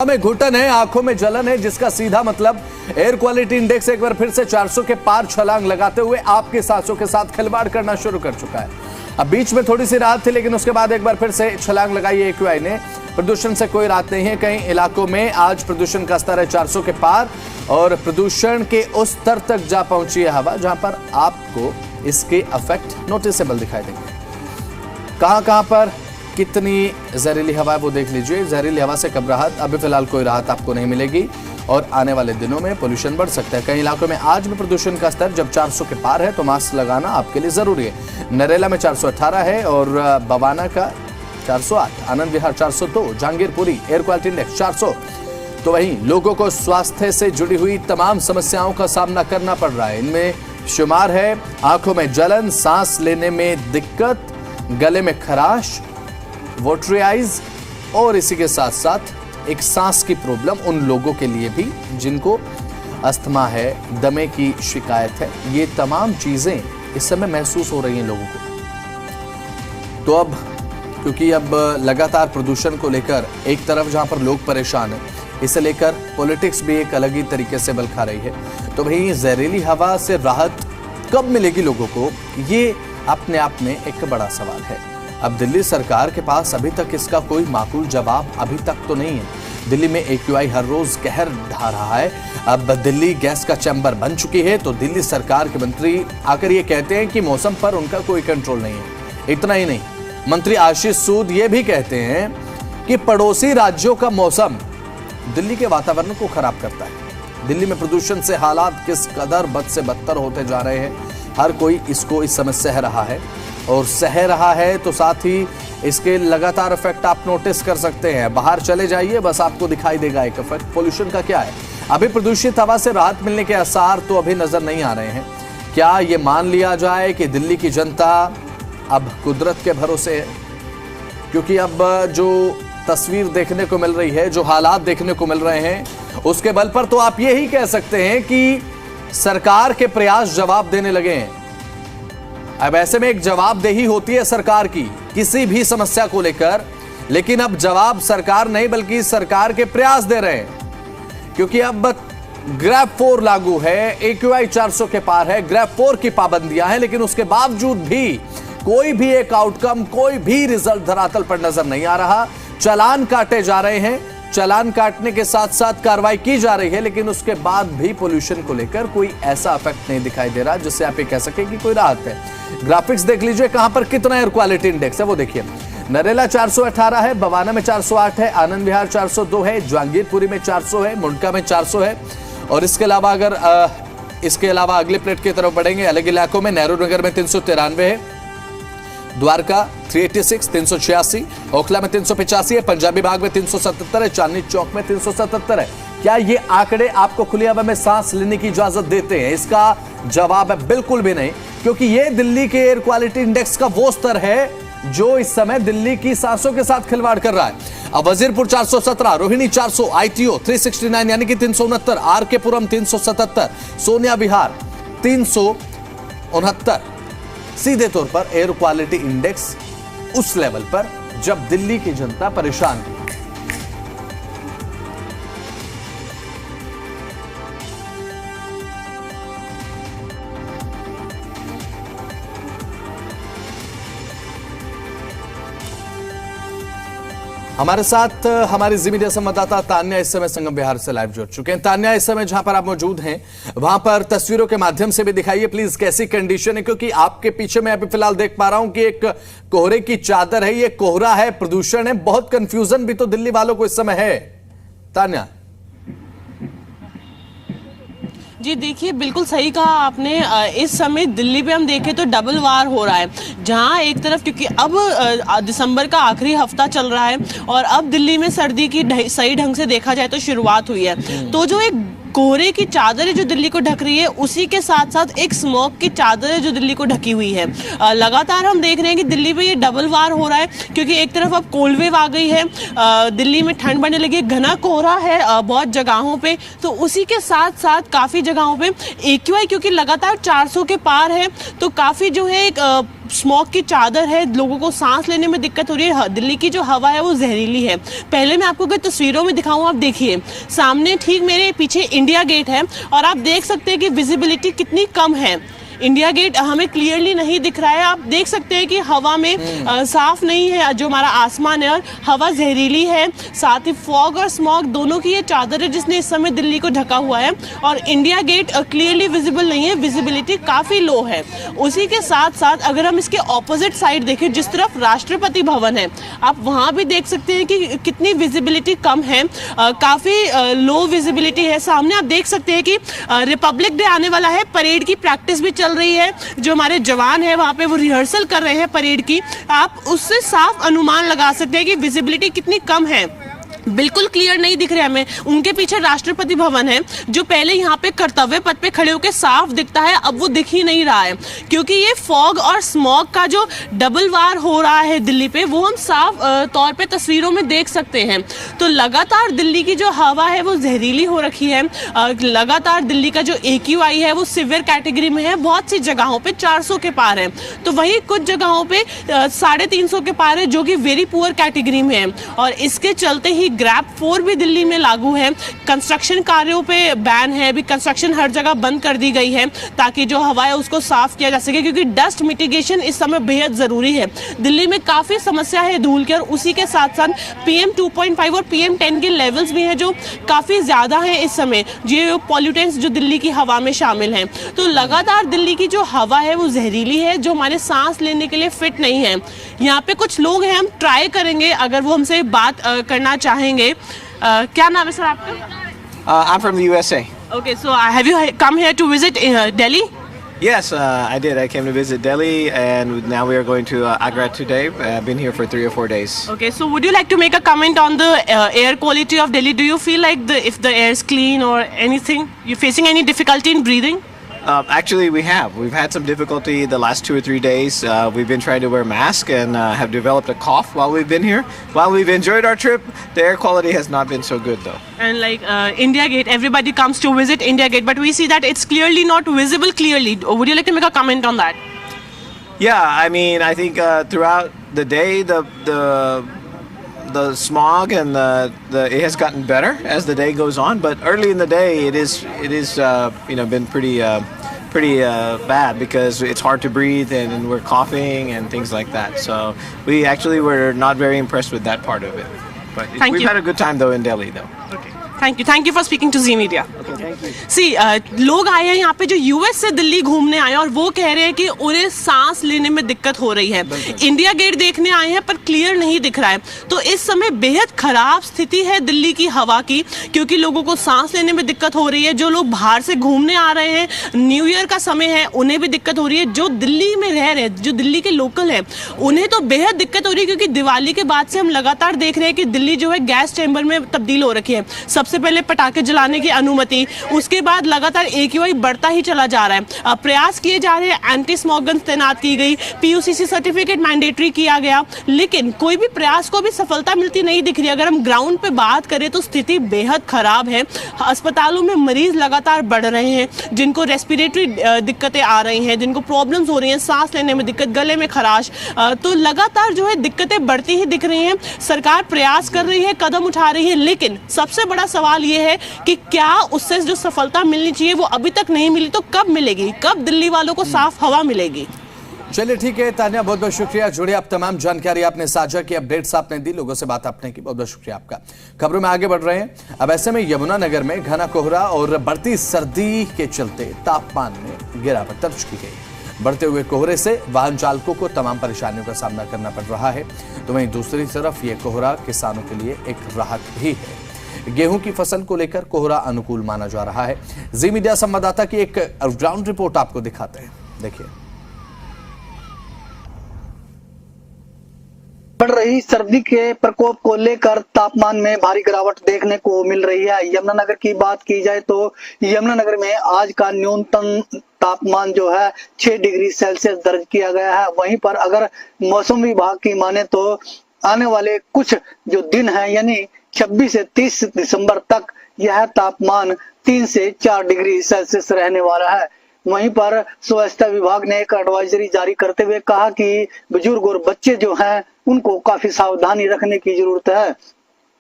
में घुटन है, आंखों में जलन है, जिसका सीधा मतलब एयर क्वालिटी इंडेक्स एक बार फिर से 400 के पार छलांग लगाते हुए आपकी सांसों के साथ खिलवाड़ करना शुरू कर चुका है। अब बीच में थोड़ी सी राहत थी, लेकिन उसके बाद एक बार फिर से छलांग लगाई है AQI ने। प्रदूषण से कोई राहत नहीं है। कई इलाकों में आज प्रदूषण का स्तर है 400 के पार और प्रदूषण के उस स्तर तक जा पहुंची है हवा जहां पर आपको इसके इफेक्ट नोटिसेबल दिखाई देंगे। कहां पर कितनी जहरीली हवा है वो देख लीजिए। जहरीली हवा से कब राहत? अभी फिलहाल कोई राहत आपको नहीं मिलेगी और आने वाले दिनों में पोल्यूशन बढ़ सकता है। कई इलाकों में आज भी प्रदूषण का स्तर जब 400 के पार है तो मास्क लगाना आपके लिए जरूरी है। नरेला में 418 है और बवाना का 408, Anand Vihar 402, Jahangirpuri air quality index 400। तो वहीं लोगों को स्वास्थ्य से जुड़ी हुई तमाम समस्याओं का सामना करना पड़ रहा है। इनमें शुमार है आंखों में जलन, सांस लेने में दिक्कत, गले में खराश, वाटरी आइज और इसी के साथ साथ एक सांस की प्रॉब्लम उन लोगों के लिए भी जिनको अस्थमा है, दमे की शिकायत है। ये तमाम चीजें इस समय महसूस हो रही हैं लोगों को। तो अब क्योंकि अब लगातार प्रदूषण को लेकर एक तरफ जहां पर लोग परेशान हैं, इसे लेकर पॉलिटिक्स भी एक अलग ही तरीके से बल खा रही है। तो भाई जहरीली हवा से राहत कब मिलेगी लोगों को, ये अपने आप में एक बड़ा सवाल है। अब दिल्ली सरकार के पास अभी तक इसका कोई माकूल जवाब अभी तक तो नहीं है। दिल्ली में AQI हर रोज कहर ढा रहा है। अब दिल्ली गैस का चैम्बर बन चुकी है तो दिल्ली सरकार के मंत्री आकर ये कहते हैं कि मौसम पर उनका कोई कंट्रोल नहीं है। इतना ही नहीं, मंत्री आशीष सूद ये भी कहते हैं कि पड़ोसी राज्यों का मौसम दिल्ली के वातावरण को खराब करता है। दिल्ली में प्रदूषण से हालात किस कदर बद से बदतर होते जा रहे हैं, हर कोई इसको इस समय सह रहा है और सह रहा है तो साथ ही इसके लगातार इफेक्ट आप नोटिस कर सकते हैं। बाहर चले जाइए, बस आपको दिखाई देगा एक इफेक्ट। पोल्यूशन का क्या है? अभी प्रदूषित हवा से राहत मिलने के आसार तो अभी नजर नहीं आ रहे हैं। क्या ये मान लिया जाए कि दिल्ली की जनता अब कुदरत के भरोसे है? क्योंकि अब जो तस्वीर देखने को मिल रही है, जो हालात देखने को मिल रहे हैं, उसके बल पर तो आप यही कह सकते हैं कि सरकार के प्रयास जवाब देने लगे हैं। अब ऐसे में एक जवाबदेही होती है सरकार की किसी भी समस्या को लेकर, लेकिन अब जवाब सरकार नहीं बल्कि सरकार के प्रयास दे रहे हैं। क्योंकि अब ग्रैब 4 लागू है, AQI 400 के पार है, ग्रैब 4 की पाबंदियां हैं, लेकिन उसके बावजूद भी कोई भी एक आउटकम, कोई भी रिजल्ट धरातल पर नजर नहीं आ रहा। चालान काटे जा रहे हैं, चालान काटने के साथ साथ कार्रवाई की जा रही है, लेकिन उसके बाद भी पोल्यूशन को लेकर कोई ऐसा इफेक्ट नहीं दिखाई दे रहा जिससे आप ये कह सके कि कोई राहत है। ग्राफिक्स देख लीजिए, कहां पर कितना एयर क्वालिटी इंडेक्स है वो देखिए। नरेला 418 है, बवाना में 408 है, आनंद विहार 402 है, जहांगीरपुरी में 400 है, मुंडका में 400 है। और इसके अलावा अगर इसके अलावा अगले प्लेट की तरफ बढ़ेंगे, अलग इलाकों में नेहरू नगर में 393 है, द्वारका 386, 386, ओखला में 385 है, पंजाबी बाग में 377 है, चांदनी चौक में 377 है। क्या ये आंकड़े आपको खुली हवा में सांस लेने की इजाजत देते हैं? इसका जवाब है बिल्कुल भी नहीं, क्योंकि ये दिल्ली के एयर क्वालिटी इंडेक्स का वो स्तर है जो इस समय दिल्ली की सांसों के साथ खिलवाड़ कर रहा है। अब वजीरपुर 417, रोहिणी 400, ITO 369 यानी कि 369, RK पुरम 377, सोनिया विहार 369। सीधे तौर पर एयर क्वालिटी इंडेक्स उस लेवल पर जब दिल्ली की जनता परेशान थी। हमारे साथ हमारी जी मीडिया संवाददाता तान्या इस समय संगम बिहार से लाइव जुड़ चुके हैं। तान्या, इस समय जहां पर आप मौजूद हैं वहां पर तस्वीरों के माध्यम से भी दिखाइए प्लीज, कैसी कंडीशन है? क्योंकि आपके पीछे मैं अभी फिलहाल देख पा रहा हूं कि एक कोहरे की चादर है, ये कोहरा है, प्रदूषण है, बहुत कंफ्यूजन भी तो दिल्ली वालों को इस समय है। तान्या जी देखिए, बिल्कुल सही कहा आपने। इस समय दिल्ली पे हम देखें तो डबल वार हो रहा है, जहां एक तरफ क्योंकि अब दिसंबर का आखिरी हफ्ता चल रहा है और अब दिल्ली में सर्दी की सही ढंग से देखा जाए तो शुरुआत हुई है। तो जो एक कोहरे की चादर है जो दिल्ली को ढक रही है, उसी के साथ साथ एक स्मोक की चादर है जो दिल्ली को ढकी हुई है। लगातार हम देख रहे हैं कि दिल्ली में ये डबल वार हो रहा है, क्योंकि एक तरफ अब कोल्ड वेव आ गई है, दिल्ली में ठंड बढ़ने लगी, घना कोहरा है बहुत जगहों पे, तो उसी के साथ साथ काफ़ी जगहों पे AQI क्योंकि लगातार 400 के पार है, तो काफ़ी जो है एक स्मॉग की चादर है, लोगों को सांस लेने में दिक्कत हो रही है। दिल्ली की जो हवा है वो जहरीली है। पहले मैं आपको कुछ तस्वीरों में दिखाऊं, आप देखिए सामने ठीक मेरे पीछे इंडिया गेट है और आप देख सकते हैं कि विजिबिलिटी कितनी कम है। इंडिया गेट हमें क्लियरली नहीं दिख रहा है। आप देख सकते हैं कि हवा में साफ नहीं है जो हमारा आसमान है, और हवा जहरीली है। साथ ही फॉग और स्मॉग दोनों की ये चादर है जिसने इस समय दिल्ली को ढका हुआ है। और इंडिया गेट क्लियरली विजिबल नहीं है, विजिबिलिटी काफ़ी लो है। उसी के साथ साथ अगर हम इसके ऑपोजिट साइड देखें, जिस तरफ राष्ट्रपति भवन है, आप वहाँ भी देख सकते हैं कि कितनी विजिबिलिटी कम है, काफ़ी लो विजिबिलिटी है। सामने आप देख सकते हैं कि रिपब्लिक डे आने वाला है, परेड की प्रैक्टिस भी चल रही है। जो हमारे जवान हैं वहां पे वो रिहर्सल कर रहे हैं परेड की। आप उससे साफ अनुमान लगा सकते हैं कि विजिबिलिटी कितनी कम है, बिल्कुल क्लियर नहीं दिख रहा है हमें। उनके पीछे राष्ट्रपति भवन है जो पहले यहाँ पे कर्तव्य पथ पे खड़े होकर साफ दिखता है, अब वो दिख ही नहीं रहा है, क्योंकि ये फॉग और स्मॉग का जो डबल वार हो रहा है दिल्ली पे, वो हम साफ तौर पे तस्वीरों में देख सकते हैं। तो लगातार दिल्ली की जो हवा है वो जहरीली हो रखी है। लगातार दिल्ली का जो AQI है वो सिवियर कैटेगरी में है, बहुत सी जगहों पे 400 के पार है, तो वहीं कुछ जगहों पे 350 के पार है, जो कि वेरी पुअर कैटेगरी में है। और इसके चलते ही ग्रैप 4 भी दिल्ली में लागू है। कंस्ट्रक्शन कार्यों पे बैन है, अभी कंस्ट्रक्शन हर जगह बंद कर दी गई है ताकि जो हवा है उसको साफ किया जा सके, क्योंकि डस्ट मिटिगेशन इस समय बेहद ज़रूरी है। दिल्ली में काफ़ी समस्या है धूल की, और उसी के साथ साथ PM 2.5 और PM 10 के लेवल्स भी हैं जो काफ़ी ज़्यादा हैं इस समय, ये पॉल्यूटेंट्स जो दिल्ली की हवा में शामिल हैं। तो लगातार दिल्ली की जो हवा है वो जहरीली है, जो हमारे सांस लेने के लिए फिट नहीं है। यहाँ पे कुछ लोग हैं, हम ट्राई करेंगे अगर वो हमसे बात करना चाहेंगे। क्या नाम है सर आपका? I'm from the USA. Okay, so have you come here to visit Delhi? Yes, I did. I came to visit Delhi, and now we are going to Agra today. I've been here for 3 or 4 days. Okay, so would you like to make a comment on the air quality of Delhi? Do you feel like if the air is clean or anything? You facing any difficulty in breathing? Actually, we've had some difficulty the last 2 or 3 days. We've been trying to wear masks and have developed a cough while we've been here. While we've enjoyed our trip, the air quality has not been so good though. And like India Gate, everybody comes to visit India Gate, but we see that it's clearly not visible clearly. Would you like to make a comment on that? Yeah, I mean, I think throughout the day, the smog and it has gotten better as the day goes on. But early in the day, it is been pretty bad because it's hard to breathe and we're coughing and things like that. So we actually were not very impressed with that part of it. But we've had a good time though in Delhi though. Okay. Thank you for speaking to Z Media. Okay, thank you. See, लोग आए हैं यहाँ पे जो US से दिल्ली घूमने आए हैं, और वो कह रहे हैं कि उन्हें सांस लेने में दिक्कत हो रही है। इंडिया गेट देखने आए हैं पर क्लियर नहीं दिख रहा है। तो इस समय बेहद खराब स्थिति है दिल्ली की हवा की, क्योंकि लोगों को सांस लेने में दिक्कत हो रही है। जो लोग बाहर से घूमने आ रहे हैं, न्यू ईयर का समय है, उन्हें भी दिक्कत हो रही है। जो दिल्ली में रह रहे हैं, जो दिल्ली के लोकल हैं, उन्हें तो बेहद दिक्कत हो रही है, क्योंकि दिवाली के बाद से हम लगातार देख रहे हैं कि दिल्ली जो है गैस चैम्बर में तब्दील हो रखी है। सबसे पहले पटाखे जलाने की अनुमति, उसके बाद लगातार AQI बढ़ता ही चला जा रहा है। प्रयास किए जा रहे हैं, एंटी स्मॉग गन्स तैनात की गई, PUCC सर्टिफिकेट मैंडेटरी किया गया, लेकिन कोई भी प्रयास को भी सफलता मिलती नहीं दिख रही। अगर हम ग्राउंड पे बात करें तो स्थिति बेहद खराब है। अस्पतालों में मरीज लगातार बढ़ रहे हैं, जिनको रेस्पिरेटरी दिक्कतें आ रही हैं, जिनको प्रॉब्लम्स हो रही हैं, सांस लेने में दिक्कत, गले में खराश, तो लगातार जो है दिक्कतें बढ़ती ही दिख रही हैं। सरकार प्रयास कर रही है, कदम उठा रही है, लेकिन सबसे बड़ा सवाल ये है कि क्या उससे जो सफलता मिलनी चाहिए वो अभी तक नहीं मिली, तो कब मिलेगी? कब दिल्ली वालों को साफ हवा मिलेगी? चलिए ठीक है तान्या, बहुत बहुत शुक्रिया। जुड़े आप तमाम जानकारी आपने साझा की, अपडेट्स आपने दी, लोगों से बात आपने की, बहुत बहुत शुक्रिया आपका। खबरों में आगे बढ़ रहे हैं। अब ऐसे में यमुनानगर में घना कोहरा और बढ़ती सर्दी के चलते तापमान में गिरावट दर्ज की गई। बढ़ते हुए कोहरे से वाहन चालकों को तमाम परेशानियों का सामना करना पड़ रहा है, तो वहीं दूसरी तरफ ये कोहरा किसानों के लिए एक राहत भी है। गेहूं की फसल को लेकर कोहरा अनुकूल माना जा रहा है। जी मीडिया संवाददाता की एक ग्राउंड रिपोर्ट आपको दिखाते हैं, देखिए। बढ़ रही सर्दी के प्रकोप को लेकर तापमान में भारी गिरावट देखने को मिल रही है। यमुनानगर की बात की जाए तो यमुनानगर में आज का न्यूनतम तापमान जो है 6 डिग्री सेल्सियस दर्ज किया गया है। वहीं पर अगर मौसम विभाग की माने तो आने वाले कुछ जो दिन हैं, यानी 26 से 30 दिसंबर तक यह तापमान 3 से 4 डिग्री सेल्सियस रहने वाला है। वहीं पर स्वच्छता विभाग ने एक एडवाइजरी जारी करते हुए कहा कि बुजुर्ग और बच्चे जो हैं उनको काफी सावधानी रखने की जरूरत है।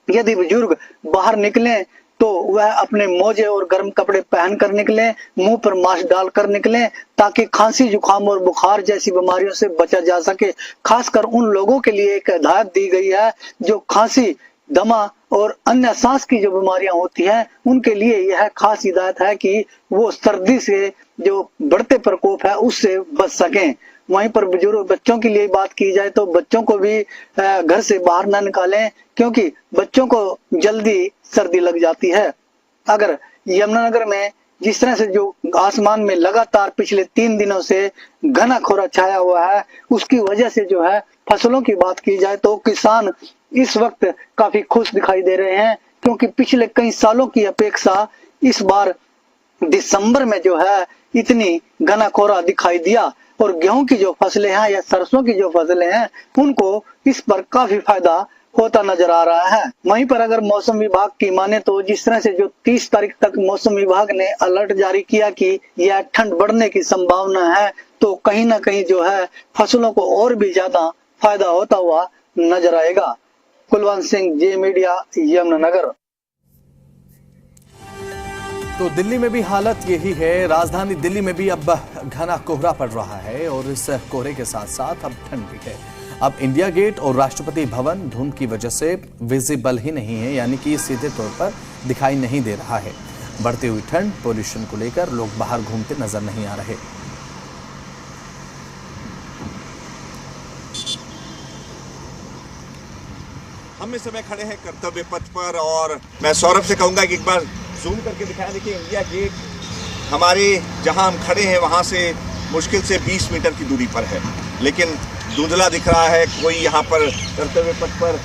यदि बुजुर्ग बाहर निकलें तो वह अपने मोजे और गर्म कपड़े पहन कर निकलें, मुंह पर मास्क डालकर निकलें ताकि खांसी जुकाम और बुखार जैसी बीमारियों से बचा जा सके। खासकर उन लोगों के लिए एक हिदायत दी गई है जो खांसी, दमा और अन्य सांस की जो बीमारियां होती हैं उनके लिए यह खास हिदायत है कि वो सर्दी से जो बढ़ते प्रकोप है उससे बच सकें। वहीं पर बुजुर्ग बच्चों के लिए बात की जाए तो बच्चों को भी घर से बाहर न निकालें क्योंकि बच्चों को जल्दी सर्दी लग जाती है। अगर यमुनानगर में जिस तरह से जो आसमान में लगातार पिछले 3 दिनों से घना कोहरा छाया हुआ है उसकी वजह से जो है फसलों की बात की जाए तो किसान इस वक्त काफी खुश दिखाई दे रहे हैं क्योंकि पिछले कई सालों की अपेक्षा इस बार दिसंबर में जो है इतनी घना कोहरा दिखाई दिया और गेहूं की जो फसलें हैं या सरसों की जो फसलें हैं उनको इस पर काफी फायदा होता नजर आ रहा है। वहीं पर अगर मौसम विभाग की माने तो जिस तरह से जो 30 तारीख तक मौसम विभाग ने अलर्ट जारी किया कि यह ठंड बढ़ने की संभावना है तो कहीं ना कहीं जो है फसलों को और भी ज्यादा फायदा होता हुआ नजर आएगा। कुलवंत सिंह, जे मीडिया, यमुनानगर। तो दिल्ली में भी हालत यही है। राजधानी दिल्ली में भी अब घना कोहरा पड़ रहा है और इस कोहरे के साथ साथ अब ठंड भी है। अब इंडिया गेट और राष्ट्रपति भवन धुंध की वजह से विजिबल ही नहीं है, यानी कि सीधे तौर पर दिखाई नहीं दे रहा है। बढ़ती हुई ठंड, पोल्यूशन को लेकर लोग बाहर घूमते नजर नहीं आ रहे। हम इस समय खड़े हैं कर्तव्य पथ पर और मैं सौरभ से कहूंगा कि एक बार जूम करके दिखाएं। देखिए इंडिया गेट हमारे जहां हम खड़े हैं वहां से मुश्किल से 20 मीटर की दूरी पर है, लेकिन धुंधला दिख रहा है। कोई यहाँ पर कर्तव्य पथ पर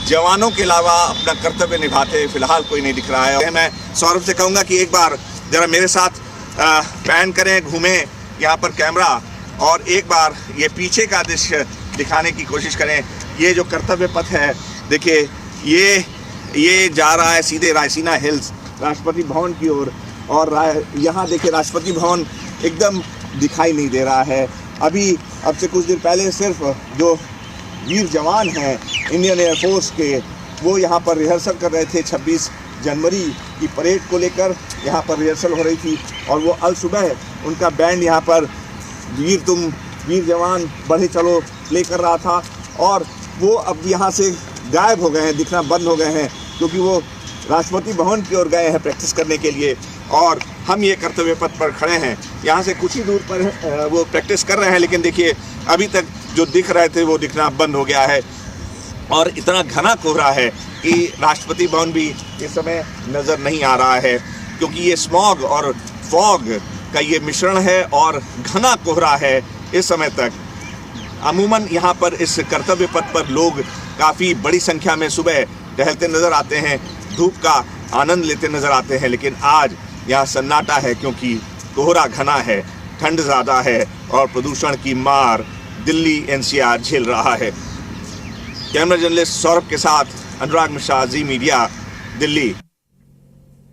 जवानों के अलावा अपना कर्तव्य निभाते फिलहाल कोई नहीं दिख रहा है। मैं सौरभ से कहूँगा कि एक बार जरा मेरे साथ पैन करें, घूमें यहाँ पर कैमरा और एक बार ये पीछे का दृश्य दिखाने की कोशिश करें। ये जो कर्तव्य पथ है देखिए ये जा रहा है सीधे रायसीना हिल्स राष्ट्रपति भवन की ओर और यहाँ देखिए राष्ट्रपति भवन एकदम दिखाई नहीं दे रहा है। अभी अब से कुछ देर पहले सिर्फ जो वीर जवान हैं इंडियन एयरफोर्स के वो यहाँ पर रिहर्सल कर रहे थे। 26 जनवरी की परेड को लेकर यहाँ पर रिहर्सल हो रही थी और वो अल सुबह उनका बैंड यहाँ पर वीर जवान बढ़े चलो प्ले कर रहा था और वो अब यहाँ से गायब हो गए हैं, दिखना बंद हो गए हैं क्योंकि वो राष्ट्रपति भवन की ओर गए हैं प्रैक्टिस करने के लिए और हम ये कर्तव्य पथ पर खड़े हैं। यहाँ से कुछ ही दूर पर वो प्रैक्टिस कर रहे हैं, लेकिन देखिए अभी तक जो दिख रहे थे वो दिखना बंद हो गया है और इतना घना कोहरा है कि राष्ट्रपति भवन भी इस समय नज़र नहीं आ रहा है क्योंकि ये स्मॉग और फॉग का ये मिश्रण है और घना कोहरा है इस समय तक। अमूमन यहाँ पर इस कर्तव्य पथ पर लोग काफ़ी बड़ी संख्या में सुबह टहलते नज़र आते हैं, धूप का आनंद लेते नज़र आते हैं, लेकिन आज यहाँ सन्नाटा है क्योंकि कोहरा घना है, ठंड ज़्यादा है और प्रदूषण की मार दिल्ली एनसीआर झेल रहा है। कैमरा जर्नलिस्ट सौरभ के साथ अनुराग मिश्रा, जी मीडिया, दिल्ली।